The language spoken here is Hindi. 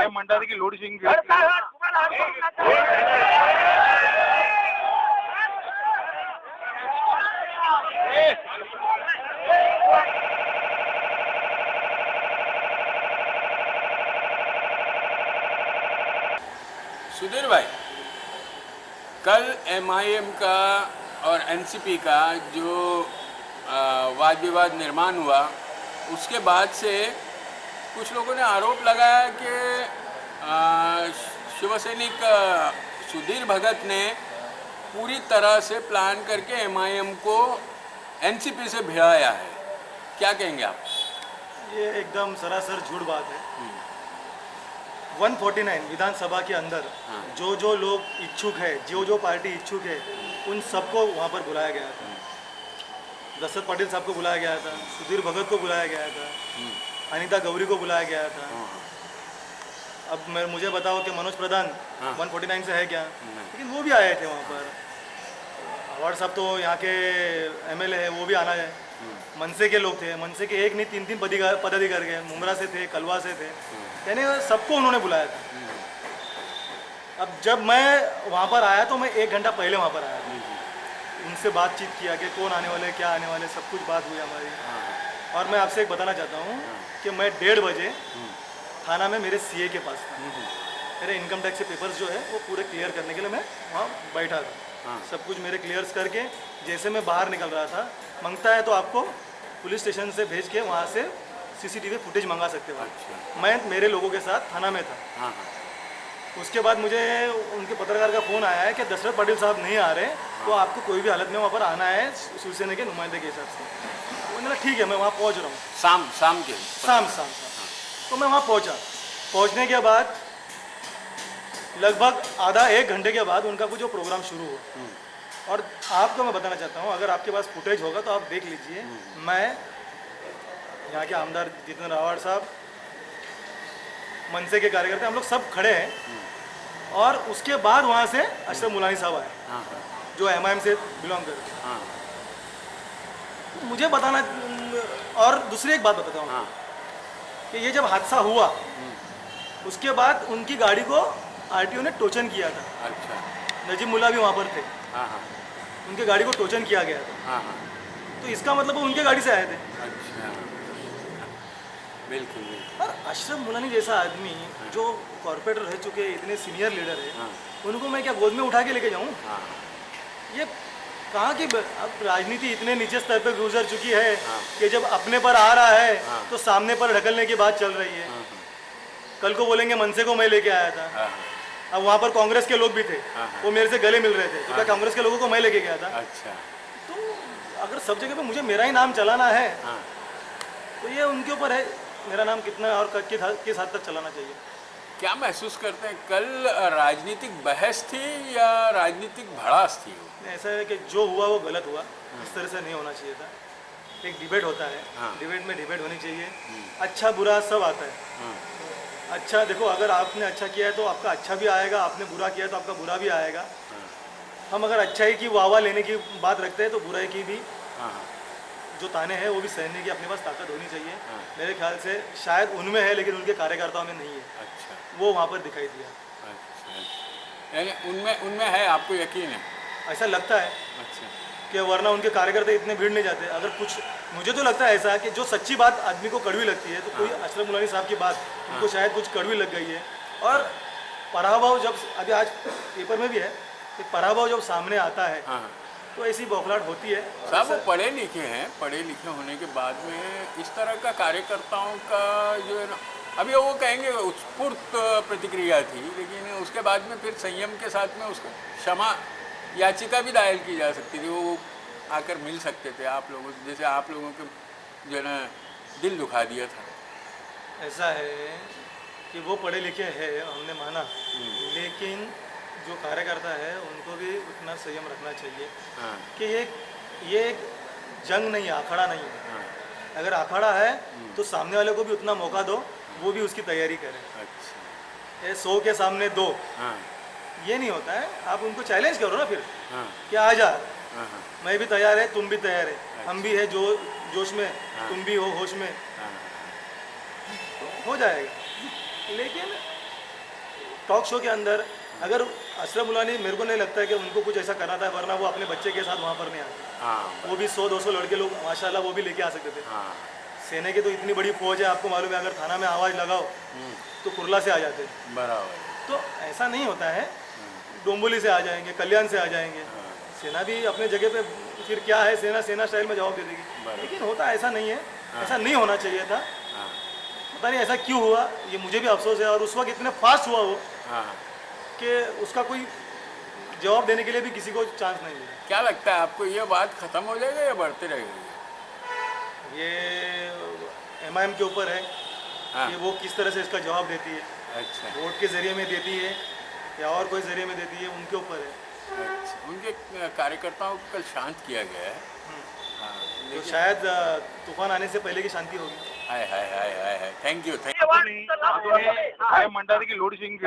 साहेब म्हणतात की लोड शेडिंग सुधीर भाई, कल एमआईएम का और एनसीपी का जो वाद विवाद निर्माण हुआ, उसके बाद से कुछ लोगों ने आरोप लगाया कि शिवसैनिक सुधीर भगत ने पूरी तरह से प्लान करके एमआईएम को एनसीपी से भिड़ाया है। क्या कहेंगे आप? ये एकदम सरासर झूठ बात है। 149 विधानसभा के अंदर जो जो लोग इच्छुक है, जो जो पार्टी इच्छुक है, उन सबको वहाँ पर बुलाया गया था। दशरथ पाटिल साहब को बुलाया गया था, सुधीर भगत को बुलाया गया था, अनीता गौरी को बुलाया गया था। अब मुझे बताओ कि मनोज प्रधान 149 से है क्या? लेकिन वो भी आए थे वहाँ पर। अवार्ड साहब तो यहाँ के एमएलए है, वो भी आना है। मनसे के लोग थे, मनसे के एक नहीं तीन तीन पदाधिकारी गए, मुमरा से थे, कलवा से थे, यानी सबको उन्होंने बुलाया था। अब जब मैं वहाँ पर आया तो मैं 1 घंटा पहले वहाँ पर आया था। उनसे बातचीत किया कि कौन आने वाले, क्या आने वाले, सब कुछ बात हुई हमारी। और मैं आपसे एक बताना चाहता हूँ कि मैं 1:30 बजे थाना में मेरे सीए के पास था। मेरे इनकम टैक्स के पेपर्स जो है वो पूरे क्लियर करने के लिए मैं वहाँ बैठा था। सब कुछ मेरे क्लियर्स करके जैसे मैं बाहर निकल रहा था, मांगता है तो आपको पुलिस स्टेशन से भेज के वहाँ से सीसीटीवी फुटेज मंगा सकते हो। मैं मेरे लोगों के साथ थाना में था। उसके बाद मुझे उनके पत्रकार का फ़ोन आया है कि दशरथ पाटिल साहब नहीं आ रहे, तो आपको कोई भी हालत में वहाँ पर आना है शिवसेना के नुमाइंदे के हिसाब से। मैंने कहा ठीक है, मैं वहाँ पहुँच रहा हूँ। शाम तो मैं वहाँ पहुँचा। पहुँचने के बाद लगभग आधा 1 घंटे के बाद उनका कुछ जो प्रोग्राम शुरू हुआ। और आपको मैं बताना चाहता हूँ, अगर आपके पास फुटेज होगा तो आप देख लीजिए। मैं यहाँ के आमदार जितेंद्र रावत साहब, मनसे के कार्यकर्ता, हम लोग सब खड़े हैं। और उसके बाद वहाँ से अशरफ मुलानी साहब आए, जो एमआईएम से बिलोंग करते हैं। तो मुझे बताना, और दूसरी एक बात बताता हूँ कि ये जब हादसा हुआ उसके बाद उनकी गाड़ी को आरटीओ ने टोचन किया था। नजीब मुल्ला भी वहाँ पर थे। उनके गाड़ी को टोचन किया गया था। तो इसका मतलब वो उनके गाड़ी से आए थे। बिल्कुल। और अशरफ मुलानी जैसा आदमी जो कॉर्पोरेटर रह चुके, इतने सीनियर लीडर है, उनको मैं क्या गोद में उठा के लेके जाऊँ? ये कहाँ की अब राजनीति इतने नीचे स्तर पर गुजर चुकी है कि जब अपने पर आ रहा है तो सामने पर ढकलने की बात चल रही है। कल को बोलेंगे मनसे को मैं लेके आया था। अब वहाँ पर कांग्रेस के लोग भी थे, वो मेरे से गले मिल रहे थे, तो क्या कांग्रेस के लोगों को मैं लेके गया था? तो अगर सब जगह पे मुझे मेरा ही नाम चलाना है तो ये उनके ऊपर है, मेरा नाम कितना और किस हद तक चलाना चाहिए। क्या महसूस करते हैं, कल राजनीतिक बहस थी या राजनीतिक भड़ास थी? ऐसा है कि जो हुआ वो गलत हुआ, इस तरह से नहीं होना चाहिए था। एक डिबेट होता है, डिबेट में डिबेट होनी चाहिए। अच्छा बुरा सब आता है। अच्छा देखो, अगर आपने अच्छा किया है तो आपका अच्छा भी आएगा, आपने बुरा किया है तो आपका बुरा भी आएगा। हम अगर अच्छाई की वाह लेने की बात रखते हैं तो बुराई की भी जो ताने हैं वो भी सहने की अपने पास ताकत होनी चाहिए। मेरे ख्याल से शायद उनमें है, लेकिन उनके कार्यकर्ताओं में नहीं है। वो वहाँ पर दिखाई दिया। यानी उनमें है, आपको यकीन है? ऐसा लगता है कि वरना उनके कार्यकर्ता इतने भीड़ नहीं जाते। अगर कुछ, मुझे तो लगता है ऐसा कि जो सच्ची बात आदमी को कड़वी लगती है, तो कोई अशरफ मुलानी साहब की बात उनको शायद कुछ कड़वी लग गई है। और पराभव जब, अभी आज पेपर में भी है कि पराभव जब सामने आता है तो ऐसी बौखलाहट होती है। साहब वो पढ़े लिखे हैं, पढ़े लिखे होने के बाद में इस तरह का कार्यकर्ताओं का जो है ना, अभी वो कहेंगे उत्स्फूर्त प्रतिक्रिया थी, लेकिन उसके बाद में फिर संयम के साथ में उसको क्षमा याचिका भी दायर की जा सकती थी। वो आकर मिल सकते थे आप लोगों से, जैसे आप लोगों के जो है ना दिल दुखा दिया था। ऐसा है कि वो पढ़े लिखे हैं, हमने माना, लेकिन जो कार्यकर्ता है उनको भी उतना संयम रखना चाहिए कि ये एक जंग नहीं है, अखाड़ा नहीं है। अगर अखाड़ा है तो सामने वाले को भी उतना मौका दो, वो भी उसकी तैयारी करे। ये 100 के सामने 2, ये नहीं होता है। आप उनको चैलेंज करो ना फिर कि आ जा, मैं भी तैयार है, तुम भी तैयार है, हम भी है जोश में, तुम भी हो होश में, तो हो जाएगा। लेकिन टॉक शो के अंदर अगर अशरफ मुलानी, मेरे को नहीं लगता है कि उनको कुछ ऐसा करना था, वरना वो अपने बच्चे के साथ वहाँ पर नहीं आते। हाँ वो भी 100-200 लड़के लोग माशाल्लाह वो भी लेके आ सकते थे। हाँ सेना की तो इतनी बड़ी फौज है, आपको मालूम है, अगर थाना में आवाज़ लगाओ तो कुरला से आ जाते। बराबर। तो ऐसा नहीं होता है, डोंबोली से आ जाएंगे, कल्याण से आ जाएंगे। सेना भी अपने जगह पे, फिर क्या है, सेना सेना स्टाइल में जवाब दे देगी। लेकिन होता ऐसा नहीं है, ऐसा नहीं होना चाहिए था। हाँ पता नहीं ऐसा क्यों हुआ, ये मुझे भी अफसोस है। और उस वक्त इतने फास्ट हुआ वो हाँ। कि उसका कोई जवाब देने के लिए भी किसी को चांस नहीं मिला। क्या लगता है आपको, ये बात खत्म हो जाएगा या बढ़ते रहेगी? ये एमआईएम के ऊपर है हाँ। कि वो किस तरह से इसका जवाब देती है, अच्छा वोट के ज़रिए में देती है या और कोई ज़रिए में देती है, उनके ऊपर है। अच्छा। उनके कार्यकर्ताओं को कल शांत किया गया है। हाँ तो लेकिन शायद तूफान आने से पहले की शांति होगी। हाय हाय हाय हाय हाय, थैंक यू थैंक मंडळ की लोड शेडिंग